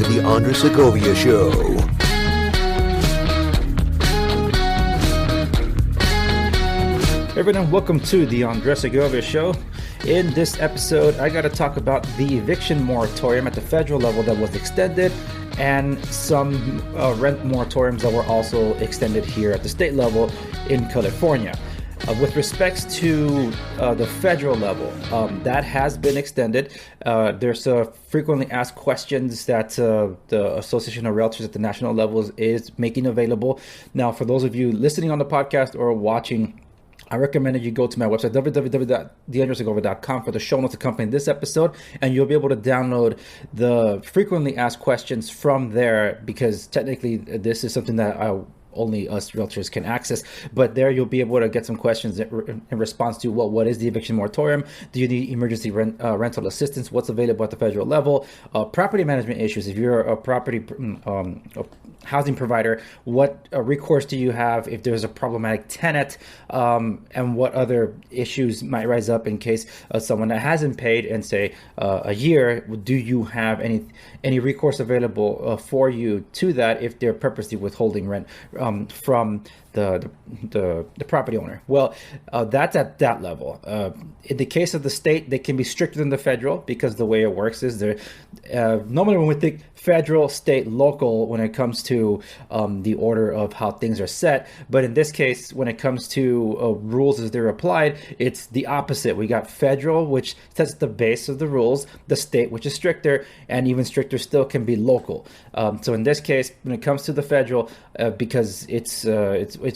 to the Andres Segovia Show. Hey everyone, welcome to the Andres Segovia Show. In this episode, I got to talk about the eviction moratorium at the federal level that was extended and some rent moratoriums that were also extended here at the state level in California. With respects to the federal level, that has been extended. There's frequently asked questions that the Association of Realtors at the national levels is making available. Now, for those of you listening on the podcast or watching, I recommend that you go to my website, www.theandresegovia.com, for the show notes accompanying this episode, and you'll be able to download the frequently asked questions from there, because technically this is something that only us realtors can access. But there you'll be able to get some questions in response to, well, what is the eviction moratorium? Do you need emergency rental assistance? What's available at the federal level? Property management issues. If you're a property housing provider, what recourse do you have if there's a problematic tenant? And what other issues might rise up in case someone that hasn't paid in, say, a year? Do you have any recourse available for you to that if they're purposely withholding rent from the property owner? Well, that's at that level. In the case of the state, they can be stricter than the federal, because the way it works is they're normally when we think federal, state, local when it comes to the order of how things are set. But in this case, when it comes to rules as they're applied, it's the opposite. We got federal, which sets the base of the rules, the state, which is stricter, and even stricter still can be local. So in this case, when it comes to the federal, because it's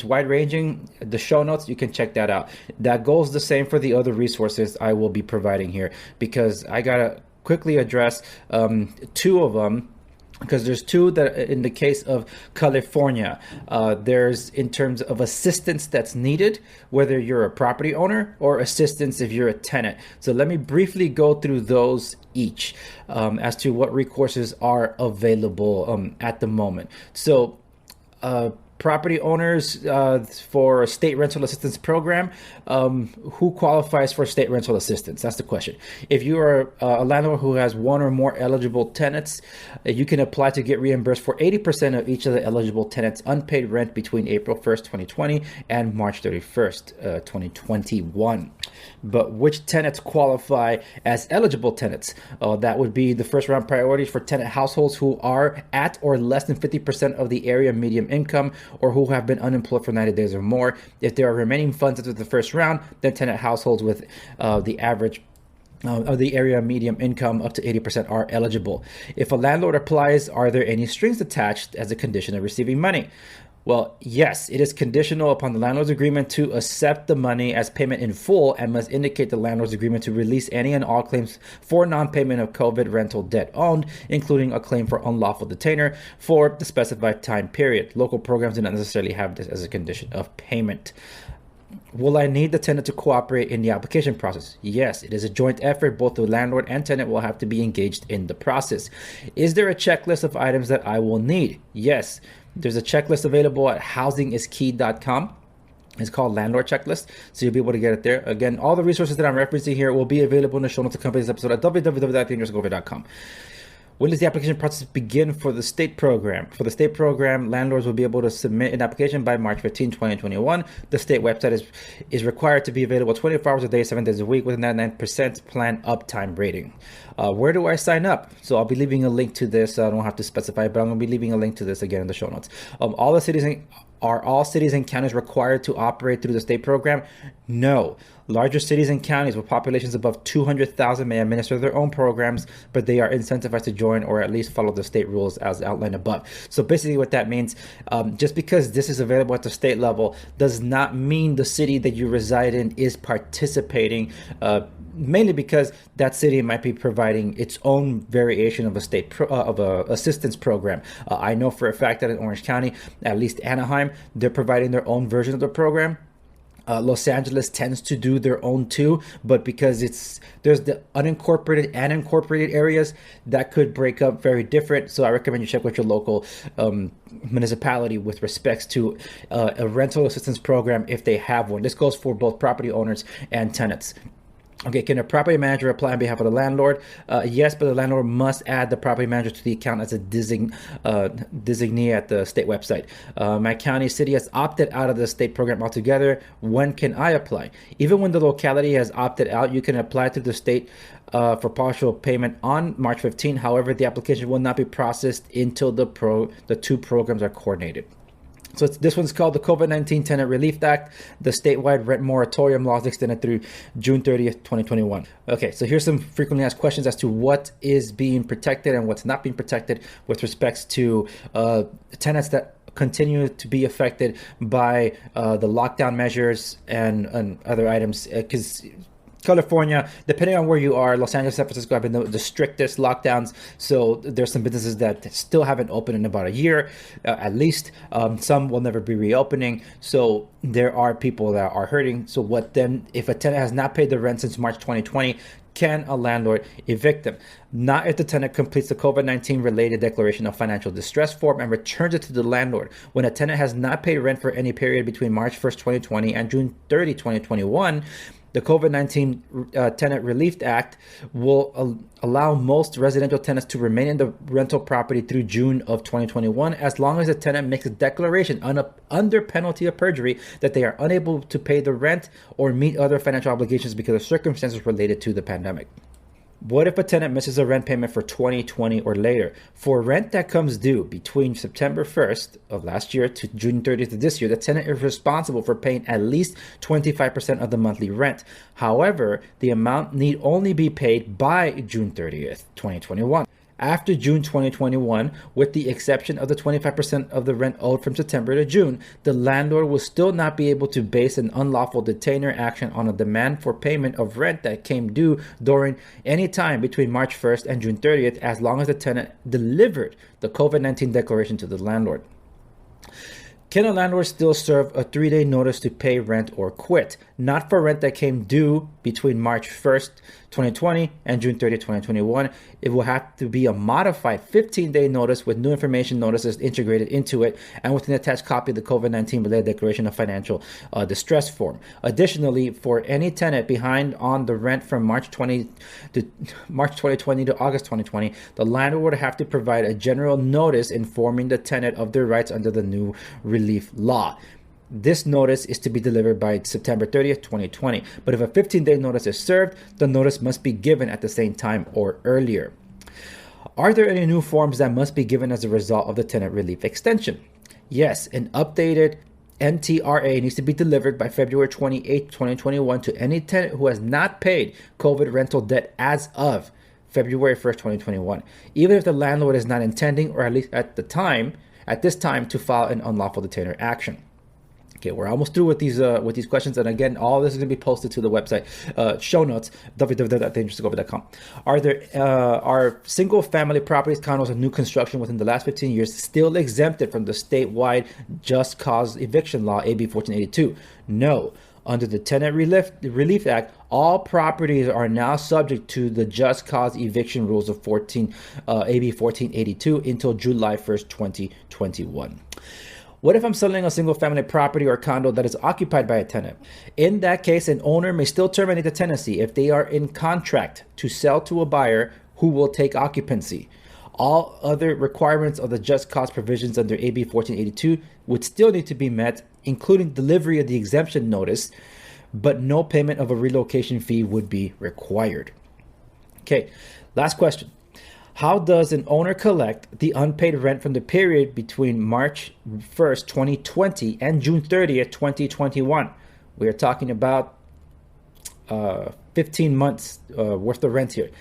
wide ranging, the show notes, you can check that out. That goes the same for the other resources I will be providing here, because I gotta quickly address two of them, because there's two that in the case of California, there's in terms of assistance that's needed, whether you're a property owner or assistance if you're a tenant. So let me briefly go through those each as to what recourses are available at the moment. So property owners for a state rental assistance program, who qualifies for state rental assistance? That's the question. If you are a landlord who has one or more eligible tenants, you can apply to get reimbursed for 80% of each of the eligible tenants' unpaid rent between April 1st, 2020 and March 31st, 2021. But which tenants qualify as eligible tenants? That would be the first round priorities for tenant households who are at or less than 50% of the area median income, or who have been unemployed for 90 days or more. If there are remaining funds after the first round, then tenant households with the average of the area median income up to 80% are eligible. If a landlord applies, are there any strings attached as a condition of receiving money? Well, yes, it is conditional upon the landlord's agreement to accept the money as payment in full, and must indicate the landlord's agreement to release any and all claims for non-payment of COVID rental debt owned, including a claim for unlawful detainer for the specified time period. Local programs do not necessarily have this as a condition of payment. Will I need the tenant to cooperate in the application process? Yes, it is a joint effort. Both the landlord and tenant will have to be engaged in the process. Is there a checklist of items that I will need? Yes. There's a checklist available at housingiskey.com. It's called Landlord Checklist, so you'll be able to get it there. Again, all the resources that I'm referencing here will be available in the show notes accompanying this episode at www.theandresegovia.com. When does the application process begin for the state program? For the state program, landlords will be able to submit an application by March 15, 2021. The state website is required to be available 24 hours a day, 7 days a week, with a 99% plan uptime rating. Where do I sign up? So I'll be leaving a link to this. I don't have to specify, but I'm going to be leaving a link to this again in the show notes. Are all cities and counties required to operate through the state program? No. Larger cities and counties with populations above 200,000 may administer their own programs, but they are incentivized to join or at least follow the state rules as outlined above. So basically what that means, just because this is available at the state level does not mean the city that you reside in is participating, mainly because that city might be providing its own variation of a state assistance program. I know for a fact that in Orange County, at least Anaheim, they're providing their own version of the program. Los Angeles tends to do their own too, but because there's the unincorporated and incorporated areas that could break up very different. So I recommend you check with your local municipality with respects to a rental assistance program if they have one. This goes for both property owners and tenants. Okay, can a property manager apply on behalf of the landlord? Yes, but the landlord must add the property manager to the account as a designee at the state website. My county city has opted out of the state program altogether. When can I apply? Even when the locality has opted out, you can apply to the state for partial payment on March 15. However, the application will not be processed until the two programs are coordinated. So this one's called the COVID-19 Tenant Relief Act. The statewide rent moratorium laws extended through June 30th, 2021. Okay, so here's some frequently asked questions as to what is being protected and what's not being protected with respects to tenants that continue to be affected by the lockdown measures and other items. Because California, depending on where you are, Los Angeles, San Francisco have been the strictest lockdowns. So there's some businesses that still haven't opened in about a year, at least. Some will never be reopening. So there are people that are hurting. So if a tenant has not paid the rent since March 2020, can a landlord evict them? Not if the tenant completes the COVID-19 related declaration of financial distress form and returns it to the landlord. When a tenant has not paid rent for any period between March 1st, 2020 and June 30, 2021, the COVID-19 Tenant Relief Act will allow most residential tenants to remain in the rental property through June of 2021 as long as the tenant makes a declaration under penalty of perjury that they are unable to pay the rent or meet other financial obligations because of circumstances related to the pandemic. What if a tenant misses a rent payment for 2020 or later? For rent that comes due between September 1st of last year to June 30th of this year, the tenant is responsible for paying at least 25% of the monthly rent. However, the amount need only be paid by June 30th, 2021. After June 2021, with the exception of the 25% of the rent owed from September to June, the landlord will still not be able to base an unlawful detainer action on a demand for payment of rent that came due during any time between March 1st and June 30th, as long as the tenant delivered the COVID-19 declaration to the landlord. Can a landlord still serve a 3-day notice to pay rent or quit? Not for rent that came due between March 1st, 2020 and June 30th, 2021. It will have to be a modified 15-day notice with new information notices integrated into it and with an attached copy of the COVID-19 related declaration of financial distress form. Additionally, for any tenant behind on the rent from March 2020 to August 2020, the landlord would have to provide a general notice informing the tenant of their rights under the new relief law. This notice is to be delivered by September 30th, 2020. But if a 15-day notice is served, the notice must be given at the same time or earlier. Are there any new forms that must be given as a result of the tenant relief extension? Yes, an updated NTRA needs to be delivered by February 28, 2021 to any tenant who has not paid COVID rental debt as of February 1st, 2021, even if the landlord is not intending, or at least at this time, to file an unlawful detainer action. Okay, we're almost through with these questions, and again, all this is going to be posted to the website show notes www.dangeroustogovia.com. Are single-family properties, condos, and new construction within the last 15 years still exempted from the statewide Just Cause Eviction Law, AB 1482? No. Under the Tenant Relief Act, all properties are now subject to the Just Cause Eviction rules of AB 1482 until July 1st, 2021. What if I'm selling a single-family property or condo that is occupied by a tenant? In that case, an owner may still terminate the tenancy if they are in contract to sell to a buyer who will take occupancy. All other requirements of the Just Cause provisions under AB 1482 would still need to be met, including delivery of the exemption notice, but no payment of a relocation fee would be required. Okay, last question. How does an owner collect the unpaid rent from the period between March 1st, 2020 and June 30th, 2021? We are talking about 15 months worth of rent here.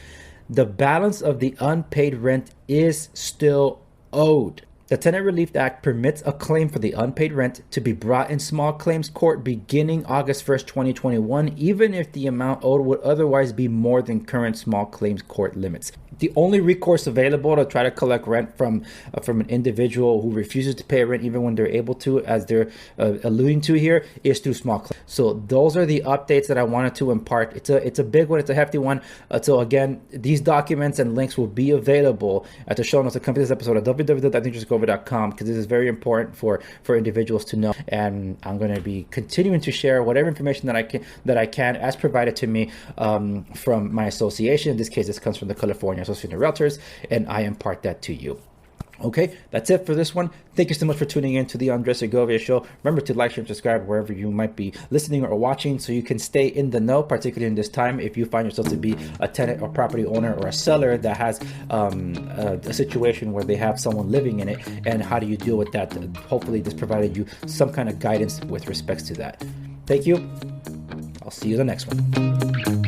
The balance of the unpaid rent is still owed. The Tenant Relief Act permits a claim for the unpaid rent to be brought in small claims court beginning August 1st, 2021, even if the amount owed would otherwise be more than current small claims court limits. The only recourse available to try to collect rent from an individual who refuses to pay rent even when they're able to, as they're alluding to here, is through small claims. So those are the updates that I wanted to impart. It's a big one. It's a hefty one. So again, these documents and links will be available at the show notes that accompany this episode at www.thisisgover.com, because this is very important for individuals to know. And I'm going to be continuing to share whatever information that I can as provided to me from my association. In this case, this comes from the California Association of Realtors, and I impart that to you. Okay, that's it for this one. Thank you so much for tuning in to the Andres Segovia Show. Remember to like, share, and subscribe wherever you might be listening or watching, so you can stay in the know, particularly in this time if you find yourself to be a tenant or property owner or a seller that has a situation where they have someone living in it, and how do you deal with that. Hopefully this provided you some kind of guidance with respects to that. Thank you. I'll see you in the next one.